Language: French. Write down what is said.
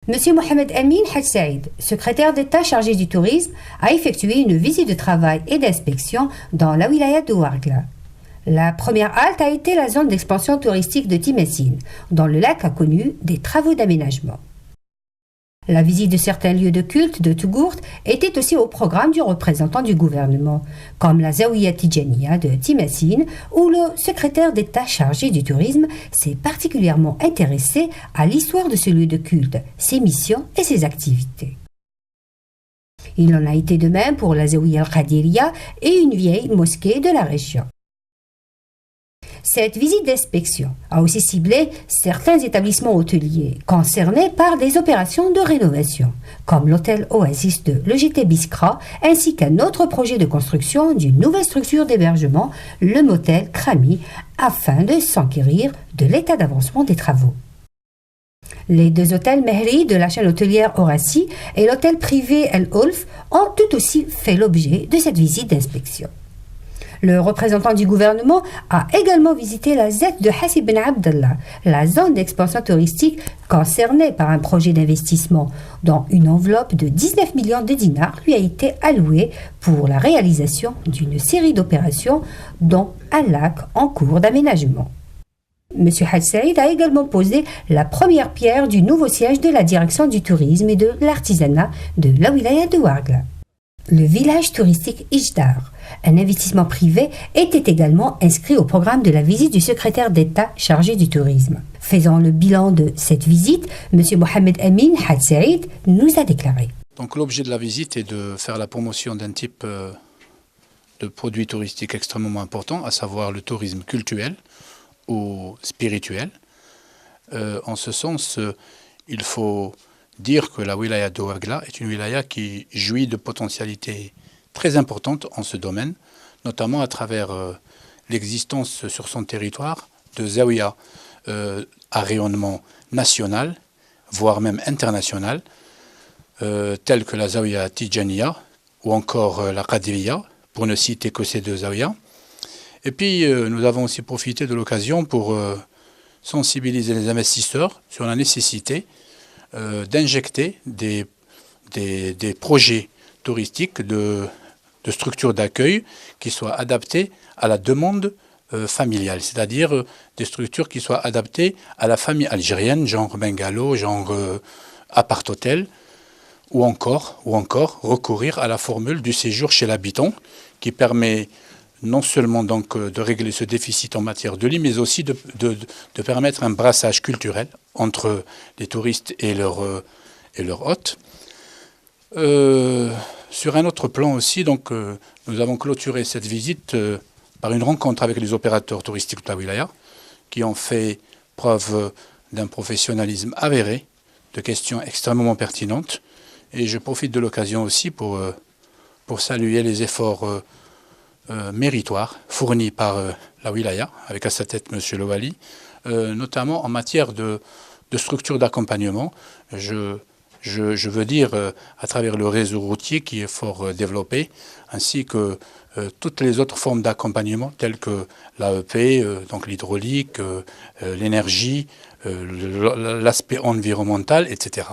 Monsieur Mohamed Amin Hadj Saïd, secrétaire d'État chargé du tourisme, a effectué une visite de travail et d'inspection dans la wilaya de Ouargla. La première halte a été la zone d'expansion touristique de Timessine, dont le lac a connu des travaux d'aménagement. La visite de certains lieux de culte de Tougourt était aussi au programme du représentant du gouvernement, comme la Zawiya Tidjaniya de Timessine, où le secrétaire d'État chargé du tourisme s'est particulièrement intéressé à l'histoire de ce lieu de culte, ses missions et ses activités. Il en a été de même pour la Zawiya al-Qadiriya et une vieille mosquée de la région. Cette visite d'inspection a aussi ciblé certains établissements hôteliers concernés par des opérations de rénovation, comme l'hôtel Oasis de l'EGT Biskra, ainsi qu'un autre projet de construction d'une nouvelle structure d'hébergement, le motel Krami, afin de s'enquérir de l'état d'avancement des travaux. Les deux hôtels Mehri de la chaîne hôtelière Horaci et l'hôtel privé El Ulf ont tout aussi fait l'objet de cette visite d'inspection. Le représentant du gouvernement a également visité la ZET de Hassi Ben Abdallah, la zone d'expansion touristique concernée par un projet d'investissement dont une enveloppe de 19 millions de dinars lui a été allouée pour la réalisation d'une série d'opérations, dont un lac en cours d'aménagement. M. Hadj Saïd a également posé la première pierre du nouveau siège de la direction du tourisme et de l'artisanat de la wilaya de Ouargla. Le village touristique Ijdar, un investissement privé, était également inscrit au programme de la visite du secrétaire d'État chargé du tourisme. Faisant le bilan de cette visite, M. Mohamed Amin Hadj Saïd nous a déclaré. Donc l'objet de la visite est de faire la promotion d'un type de produit touristique extrêmement important, à savoir le tourisme cultuel ou spirituel. En ce sens, il faut dire que la wilaya de Ouargla est une wilaya qui jouit de potentialités très importantes en ce domaine, notamment à travers l'existence sur son territoire de zawiya à rayonnement national, voire même international, telles que la Zawiya Tidjaniya ou encore la Qadiriya, pour ne citer que ces deux zawiyas. Et puis nous avons aussi profité de l'occasion pour sensibiliser les investisseurs sur la nécessité d'injecter des projets touristiques de structures d'accueil qui soient adaptés à la demande familiale, c'est-à-dire des structures qui soient adaptées à la famille algérienne, genre bungalow, genre appart-hôtel, ou encore recourir à la formule du séjour chez l'habitant, qui permet non seulement donc de régler ce déficit en matière de lit, mais aussi de permettre un brassage culturel entre les touristes et leurs hôtes. Sur un autre plan aussi, donc, nous avons clôturé cette visite par une rencontre avec les opérateurs touristiques de la wilaya, qui ont fait preuve d'un professionnalisme avéré, de questions extrêmement pertinentes. Et je profite de l'occasion aussi pour saluer les efforts méritoire fourni par la wilaya, avec à sa tête M. Lowali, notamment en matière de structure d'accompagnement. Je veux dire à travers le réseau routier qui est fort développé, ainsi que toutes les autres formes d'accompagnement telles que l'AEP, donc l'hydraulique, l'énergie, l'aspect environnemental, etc.